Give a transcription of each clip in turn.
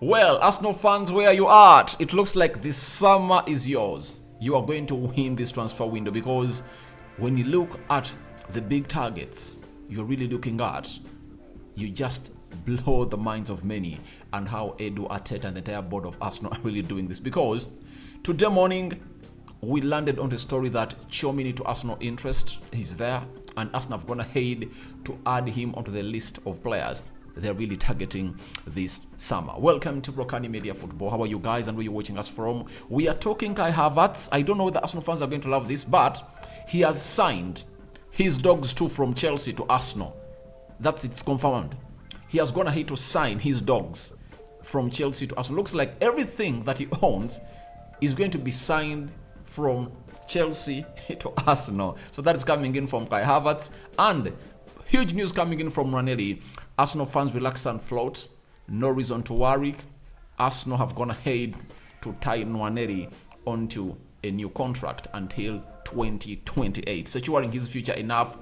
Well, Arsenal fans, where you at? It looks like this summer is yours. You are going to win this transfer window because when you look at the big targets you're really looking at, you just blow the minds of many and how Edu, Arteta and the entire board of Arsenal are really doing this. Because today morning, we landed on the story that Tchouameni to Arsenal interest is there and Arsenal have gone ahead to add him onto the list of players they're really targeting this summer. Welcome to Rokani Media Football. How are you guys and where you're watching us from? We are talking Kai Havertz. I don't know whether Arsenal fans are going to love this, but he has signed his dogs too from Chelsea to Arsenal. It's confirmed. He has gone ahead to sign his dogs from Chelsea to Arsenal. Looks like everything that he owns is going to be signed from Chelsea to Arsenal. So that is coming in from Kai Havertz, and huge news coming in from Waneri. Arsenal fans, relax and float. No reason to worry. Arsenal have gone ahead to tie Nwaneri onto a new contract until 2028, securing his future enough.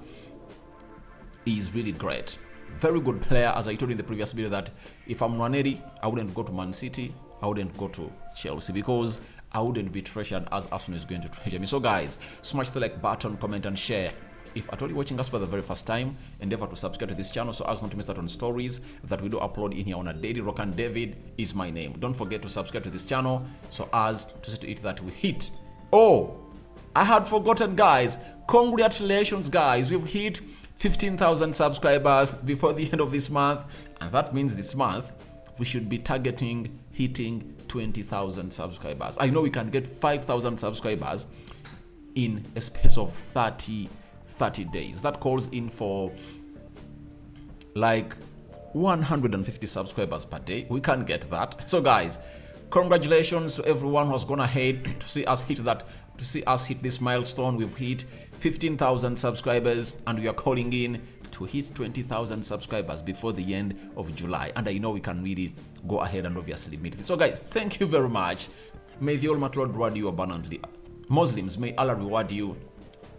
He is really great. Very good player. As I told you in the previous video that if I'm Waneri, I wouldn't go to Man City. I wouldn't go to Chelsea because I wouldn't be treasured as Arsenal is going to treasure me. So guys, smash the like button, comment and share. If at all you're watching us for the very first time, endeavor to subscribe to this channel so as not to miss out on stories that we do upload in here on a daily. Rokani David is my name. Don't forget to subscribe to this channel so as to see to it that we hit. Oh, I had forgotten, guys. Congratulations, guys. We've hit 15,000 subscribers before the end of this month, and that means this month we should be targeting hitting 20,000 subscribers. I know we can get 5,000 subscribers in a space of 30 days. That calls in for like 150 subscribers per day. We can get that. So guys, congratulations to everyone who has gone ahead to see us hit this milestone. We've hit 15,000 subscribers and we are calling in to hit 20,000 subscribers before the end of July. And I know we can really go ahead and obviously meet this. So guys, thank you very much. May the Almighty Lord reward you abundantly. Muslims, may Allah reward you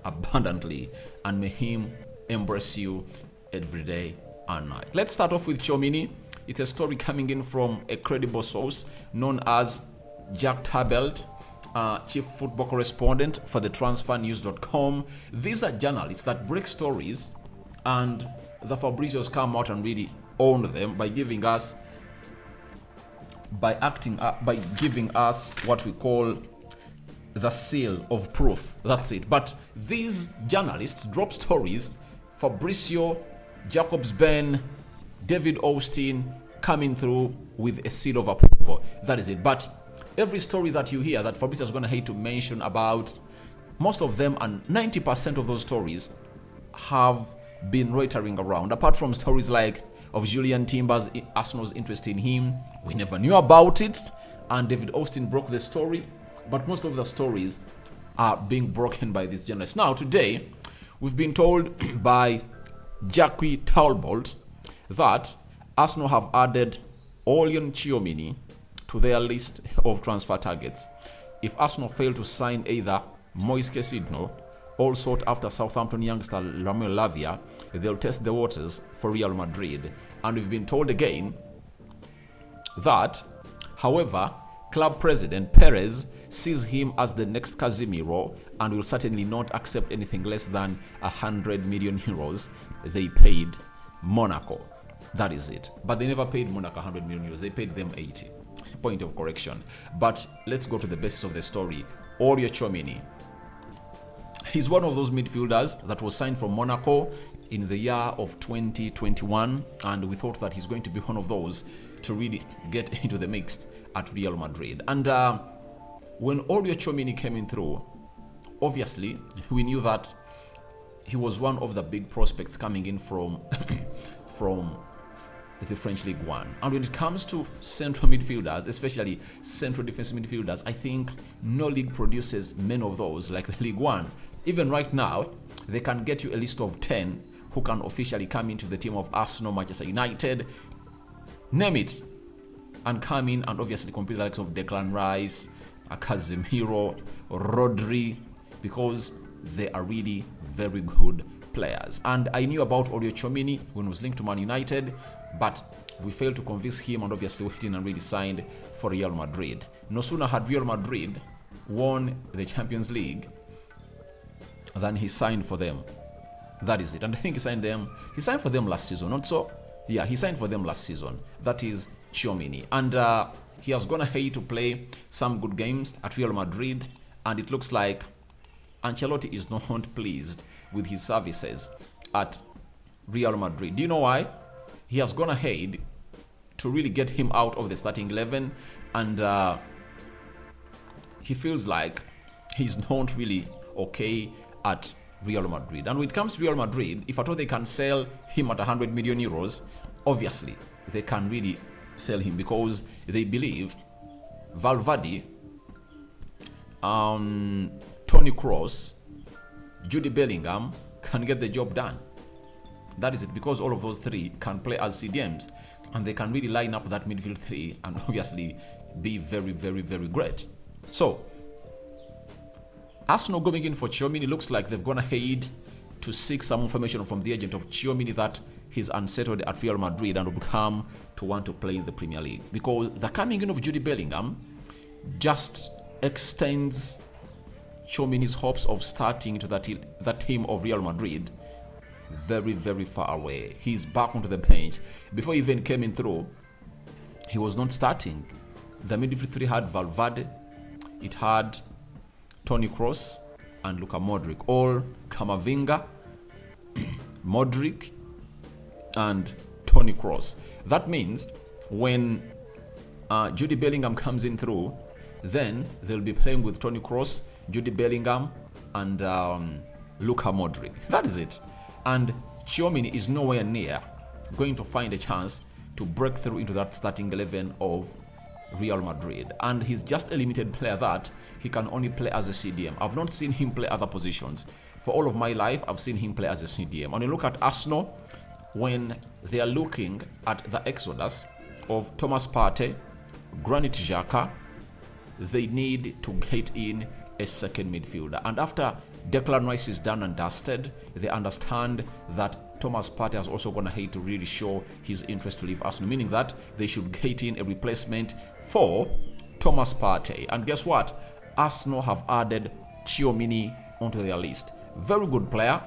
abundantly and may him embrace you every day and night. Let's start off with Tchouameni. It's a story coming in from a credible source known as Jack Tabelt, chief football correspondent for the transfernews.com. These are journalists that break stories, and the Fabricios come out and really own them by giving us what we call the seal of proof. That's it. But these journalists drop stories. Fabricio, Jacobs Ben, David Austin coming through with a seal of approval. That is it. But every story that you hear that Fabricio is going to hate to mention about, most of them and 90% of those stories have been loitering around. Apart from stories like of Julian Timber's Arsenal's interest in him, we never knew about it, and David Austin broke the story. But most of the stories are being broken by these journalists. Now, today, we've been told by Jackie Talbot that Arsenal have added Olion Tchouameni to their list of transfer targets. If Arsenal fail to sign either Moise Kesidno or sought after Southampton youngster Ramon Lavia, they'll test the waters for Real Madrid. And we've been told again that, however, club president Perez sees him as the next Casemiro and will certainly not accept anything less than 100 million euros they paid Monaco. That is it. But they never paid Monaco 100 million euros. They paid them 80. Point of correction. But let's go to the basis of the story. Olion Tchouameni. He's one of those midfielders that was signed from Monaco in the year of 2021, and we thought that he's going to be one of those to really get into the mix at Real Madrid. And when Olion Tchouameni came in through, obviously we knew that he was one of the big prospects coming in from the French League One. And when it comes to central midfielders, especially central defensive midfielders, I think no league produces many of those like the League One. Even right now, they can get you a list of 10 who can officially come into the team of Arsenal, Manchester United, name it, and come in and obviously compete the likes of Declan Rice, Casemiro, Rodri, because they are really very good players. And I knew about Olion Tchouameni when he was linked to Man United, but we failed to convince him, and obviously went in and really signed for Real Madrid. No sooner had Real Madrid won the Champions League than he signed for them. That is it. And I think he signed for them last season, not so? Yeah, he signed for them last season. That is Tchouameni. And he has gone ahead to play some good games at Real Madrid, and it looks like Ancelotti is not pleased with his services at Real Madrid. Do you know why? He has gone ahead to really get him out of the starting 11, and he feels like he's not really okay at Real Madrid. And when it comes to Real Madrid, if at all they can sell him at 100 million euros, obviously they can really sell him, because they believe Valverde, Toni Kroos, Jude Bellingham can get the job done. That is it, because all of those three can play as CDMs, and they can really line up that midfield three and obviously be very, very, very great. So Arsenal going in for Tchouameni, looks like they've gone ahead to seek some information from the agent of Tchouameni that he's unsettled at Real Madrid and would come to want to play in the Premier League, because the coming in of Jude Bellingham just extends Tchouameni's hopes of starting to that team of Real Madrid very, very far away. He's back onto the bench. Before he even came in through, he was not starting. The midfield three had Valverde, it had Toni Kroos and Luka Modric, all Camavinga, Modric and Toni Kroos. That means when Jude Bellingham comes in through, then they'll be playing with Toni Kroos, Jude Bellingham and Luka Modric. That is it. And Tchouameni is nowhere near going to find a chance to break through into that starting 11 of Real Madrid. And he's just a limited player that he can only play as a CDM. I've not seen him play other positions. For all of my life, I've seen him play as a CDM. And you look at Arsenal, when they are looking at the exodus of Thomas Partey, Granit Xhaka, they need to get in a second midfielder. And after Declan Rice is done and dusted, they understand that Thomas Partey has also gone ahead to really show his interest to leave Arsenal, meaning that they should get in a replacement for Thomas Partey. And guess what? Arsenal have added Tchouameni onto their list. Very good player,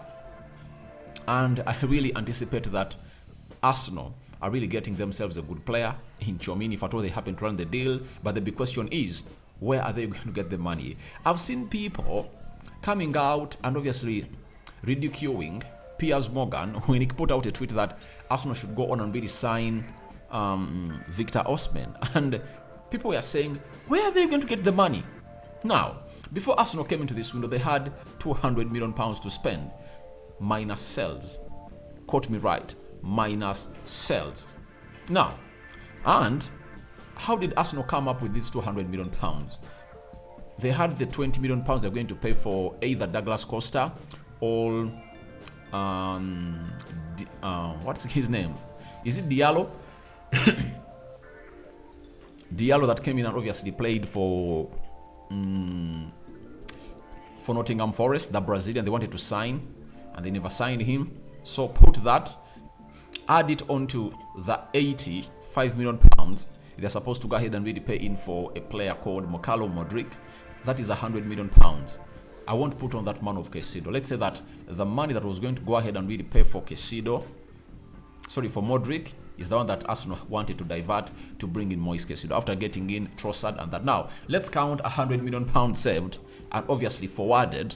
and I really anticipate that Arsenal are really getting themselves a good player in Tchouameni if at all they happen to run the deal. But the big question is, where are they going to get the money? I've seen people coming out and obviously ridiculing Piers Morgan when he put out a tweet that Arsenal should go on and really sign Victor Osimhen. And people were saying, where are they going to get the money? Now, before Arsenal came into this window, they had £200 million to spend, minus sales. Quote me right, minus sales. Now, and how did Arsenal come up with these £200 million? They had the £20 million they're going to pay for either Douglas Costa or what's his name? Is it Diallo? Diallo that came in and obviously played for Nottingham Forest, the Brazilian they wanted to sign, and they never signed him. So put that, add it onto the £85 million they're supposed to go ahead and really pay in for a player called Mokalo Modric. That is £100 million. I won't put on that man of Caicedo. Let's say that the money that was going to go ahead and really pay for Modric, is the one that Arsenal wanted to divert to bring in Moise Caicedo after getting in Trossard and that. Now, let's count £100 million saved and obviously forwarded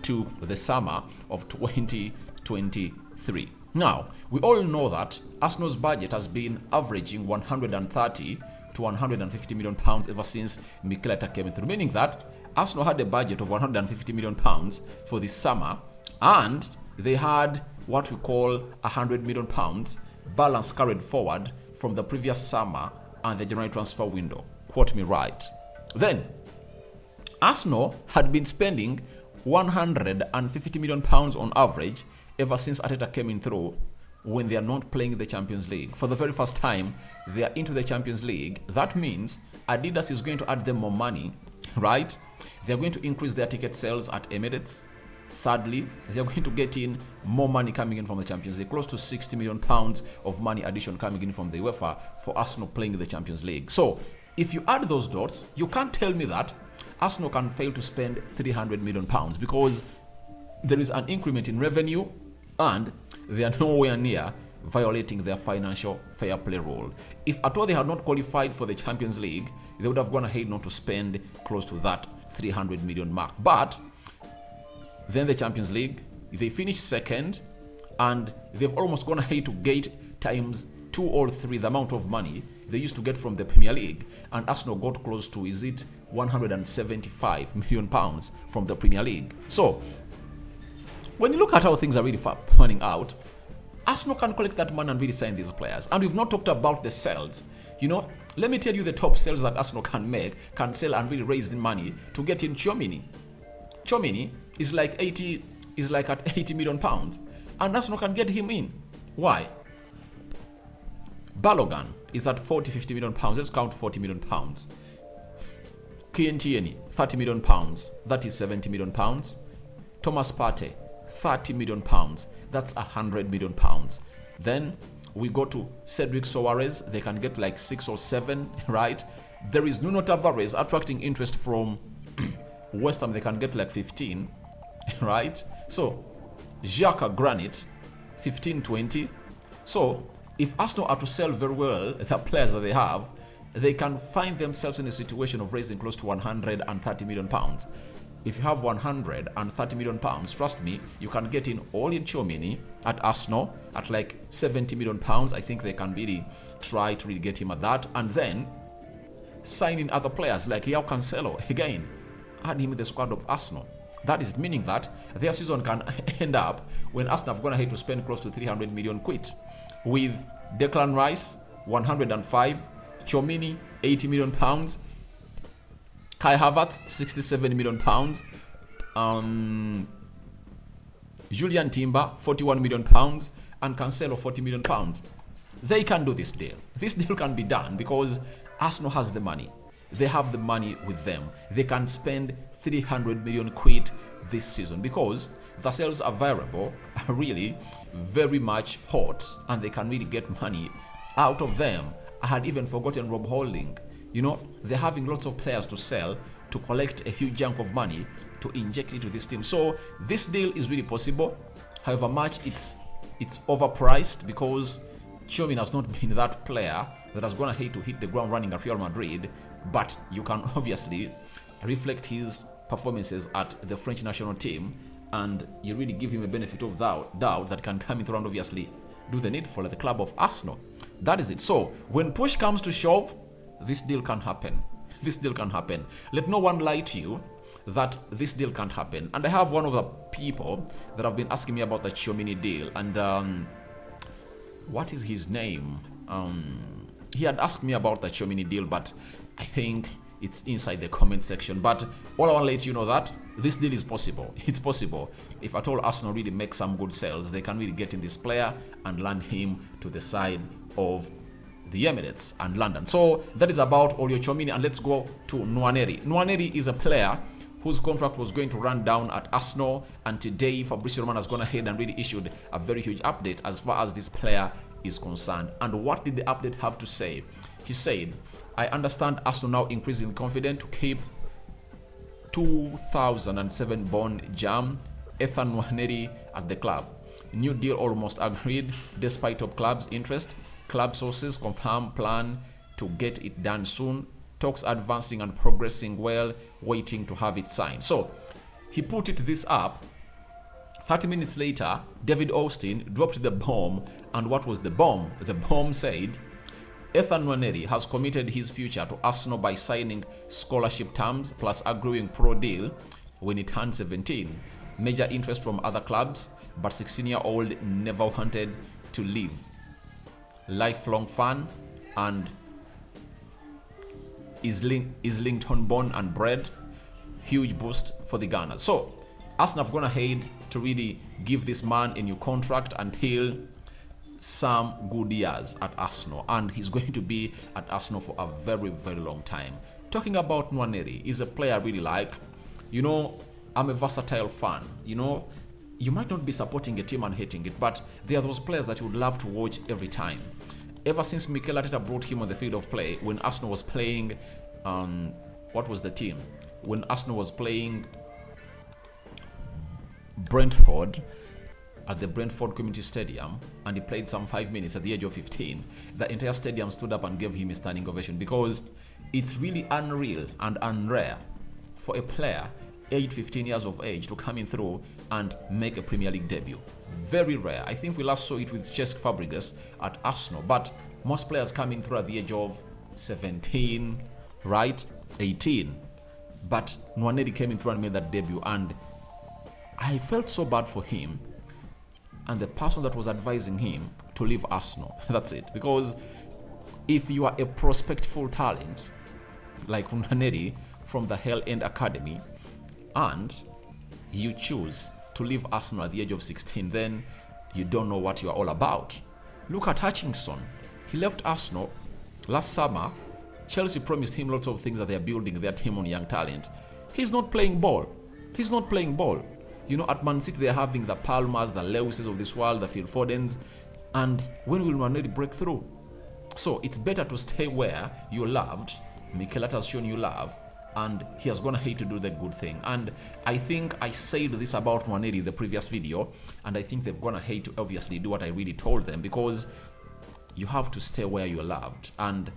to the summer of 2023. Now, we all know that Arsenal's budget has been averaging 130 to 150 million pounds ever since Mikel Arteta came through, meaning that Arsenal had a budget of 150 million pounds for this summer, and they had what we call 100 million pounds balance carried forward from the previous summer and the January transfer window. Quote me right. Then, Arsenal had been spending 150 million pounds on average ever since Arteta came in through, when they are not playing the Champions League. For the very first time, they are into the Champions League. That means Adidas is going to add them more money, right? They are going to increase their ticket sales at Emirates. Thirdly, they're going to get in more money coming in from the Champions League, close to £60 million of money addition coming in from the UEFA for Arsenal playing in the Champions League. So if you add those dots, you can't tell me that Arsenal can fail to spend £300 million because there is an increment in revenue and they are nowhere near violating their financial fair play rule. If at all they had not qualified for the Champions League, they would have gone ahead not to spend close to that 300 million mark. But then the Champions League, they finished second and they've almost gone ahead to get times 2 or 3 the amount of money they used to get from the Premier League, and Arsenal got close to, is it 175 million pounds from the Premier League. So when you look at how things are really panning out, Arsenal can collect that money and really sign these players. And we've not talked about the sales. You know, let me tell you the top sales that Arsenal can make, can sell and really raise the money to get in Tchouameni. Tchouameni is like at 80 million pounds, and Arsenal can get him in. Why? Balogun is at 40-50 million pounds. Let's count 40 million pounds. Tchouameni, 30 million pounds. That is 70 million pounds. Thomas Partey, 30 million pounds. That's 100 million pounds. Then we go to Cedric Soares. They can get like 6 or 7, right? There is Nuno Tavares attracting interest from West Ham. They can get like 15, right? So Xhaka Granit, 15-20. So if Arsenal are to sell very well the players that they have, they can find themselves in a situation of raising close to 130 million pounds. If you have 130 million pounds, trust me, you can get in all in Tchouameni at Arsenal at like 70 million pounds. I think they can really try to really get him at that, and then sign in other players like João Cancelo again, add him in the squad of Arsenal. That is meaning that their season can end up when Arsenal have gone ahead to spend close to 300 million quid, with Declan Rice 105, Tchouameni 80 million pounds, Kai Havertz 67 million pounds, Julian Timber 41 million pounds, and Cancelo 40 million pounds. They can do this deal. This deal can be done because Arsenal has the money. They have the money with them. They can spend 300 million quid this season because the sales are variable, are really very much hot, and they can really get money out of them. I had even forgotten Rob Holding. You know, they're having lots of players to sell to collect a huge chunk of money to inject into this team. So this deal is really possible. However much it's overpriced because Tchouameni has not been that player that has gone ahead to hit the ground running at Real Madrid. But you can obviously reflect his performances at the French national team, and you really give him a benefit of doubt that can come into and obviously do the needful at the club of Arsenal. That is it. So when push comes to shove, this deal can happen. This deal can happen. Let no one lie to you that this deal can't happen. And I have one of the people that have been asking me about the Tchouameni deal, and what is his name? He had asked me about the Tchouameni deal, but I think it's inside the comment section. But all I want to let you know that this deal is possible. It's possible. If at all Arsenal really make some good sales, they can really get in this player and land him to the side of the Emirates and London. So that is about Olio Tchouameni, and let's go to Nwaneri. Nwaneri is a player whose contract was going to run down at Arsenal, and today Fabrizio Romano has gone ahead and really issued a very huge update as far as this player is concerned. And what did the update have to say? He said, I understand Arsenal now increasingly confident to keep 2007 born Jam Ethan Waneri at the club. New deal almost agreed despite top clubs' interest. Club sources confirm plan to get it done soon. Talks advancing and progressing well, waiting to have it signed. So he put this up. 30 minutes later, David Austin dropped the bomb. And what was the bomb? The bomb said, Ethan Waneri has committed his future to Arsenal by signing scholarship terms plus agreeing pro deal when he turned 17. Major interest from other clubs, but 16-year-old never wanted to leave. Lifelong fan and is Lincoln born and bred. Huge boost for the Gunners. So Arsenal have gone ahead to really give this man a new contract until some good years at Arsenal, and he's going to be at Arsenal for a very, very long time. Talking about Nwaneri, is a player I really like. You know, I'm a versatile fan. You know, you might not be supporting a team and hating it, but there are those players that you would love to watch every time. Ever since Mikel Arteta brought him on the field of play, when Arsenal was playing, what was the team? When Arsenal was playing Brentford at the Brentford Community Stadium, and he played some 5 minutes at the age of 15, the entire stadium stood up and gave him a standing ovation, because it's really unreal and unrare for a player aged 15 years of age to come in through and make a Premier League debut. Very rare. I think we last saw it with Cesc Fabregas at Arsenal, but most players coming through at the age of 17, right? 18. But Nwaneri came in through and made that debut, and I felt so bad for him and the person that was advising him to leave Arsenal. That's it. Because if you are a prospectful talent like Waneri from the Hell End Academy and you choose to leave Arsenal at the age of 16, then you don't know what you are all about. Look at Hutchinson. He left Arsenal last summer. Chelsea promised him lots of things that they are building their team on young talent. He's not playing ball. He's not playing ball. You know, at Man City, they're having the Palmers, the Lewises of this world, the Phil Fodens. And when will Waneri break through? So it's better to stay where you're loved. Mikel Arteta has shown you love, and he has gone ahead to do the good thing. And I think I said this about Waneri in the previous video, and I think they've gone ahead to obviously do what I really told them, because you have to stay where you're loved. And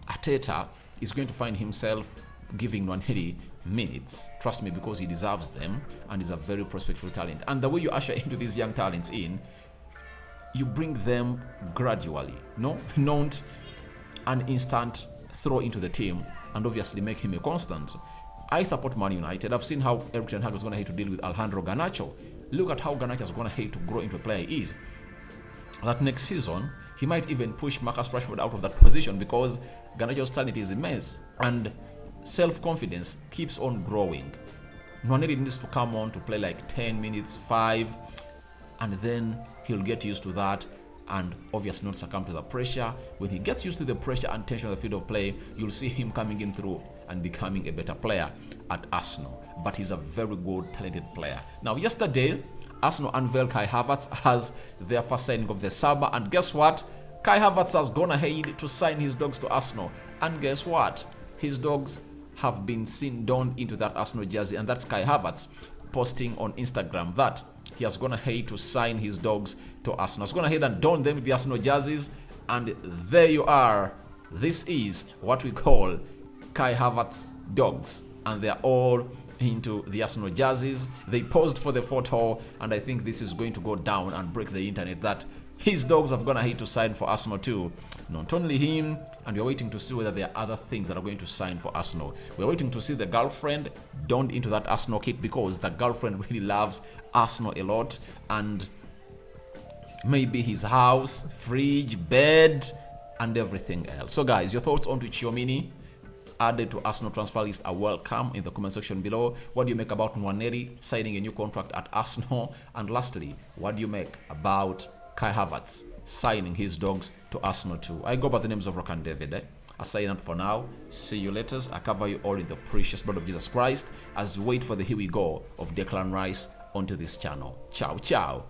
Arteta is going to find himself giving Waneri minutes, trust me, because he deserves them, and is a very prospectful talent. And the way you usher into these young talents in, you bring them gradually, not an instant throw into the team and obviously make him a constant. I support Man United. I've seen how Erik ten Hag is going to have to deal with Alejandro Garnacho. Look at how Garnacho is going to have to grow into a player he is. That next season, he might even push Marcus Rashford out of that position, because Garnacho's talent is immense and self-confidence keeps on growing. Nwaneri needs to come on to play like 10 minutes, 5, and then he'll get used to that and obviously not succumb to the pressure. When he gets used to the pressure and tension on the field of play, you'll see him coming in through and becoming a better player at Arsenal. But he's a very good, talented player. Now, yesterday, Arsenal unveiled Kai Havertz as their first signing of the summer, and guess what? Kai Havertz has gone ahead to sign his dogs to Arsenal, and guess what? His dogs have been seen donned into that Arsenal jersey, and that's Kai Havertz posting on Instagram that he has gone ahead to sign his dogs to Arsenal. He's gone ahead and donned them with the Arsenal jerseys, and there you are. This is what we call Kai Havertz dogs, and they're all into the Arsenal jerseys. They posed for the photo, and I think this is going to go down and break the internet that his dogs have gone ahead to sign for Arsenal too. Not only him, and we're waiting to see whether there are other things that are going to sign for Arsenal. We're waiting to see the girlfriend donned into that Arsenal kit, because the girlfriend really loves Arsenal a lot, and maybe his house, fridge, bed, and everything else. So guys, your thoughts on Tchouaméni added to Arsenal transfer list are welcome in the comment section below. What do you make about Nwaneri signing a new contract at Arsenal? And lastly, what do you make about Kai Havertz signing his dogs to Arsenal too? I go by the names of Rokani David. I sign out for now. See you later. I cover you all in the precious blood of Jesus Christ as we wait for the here we go of Declan Rice onto this channel. Ciao, ciao.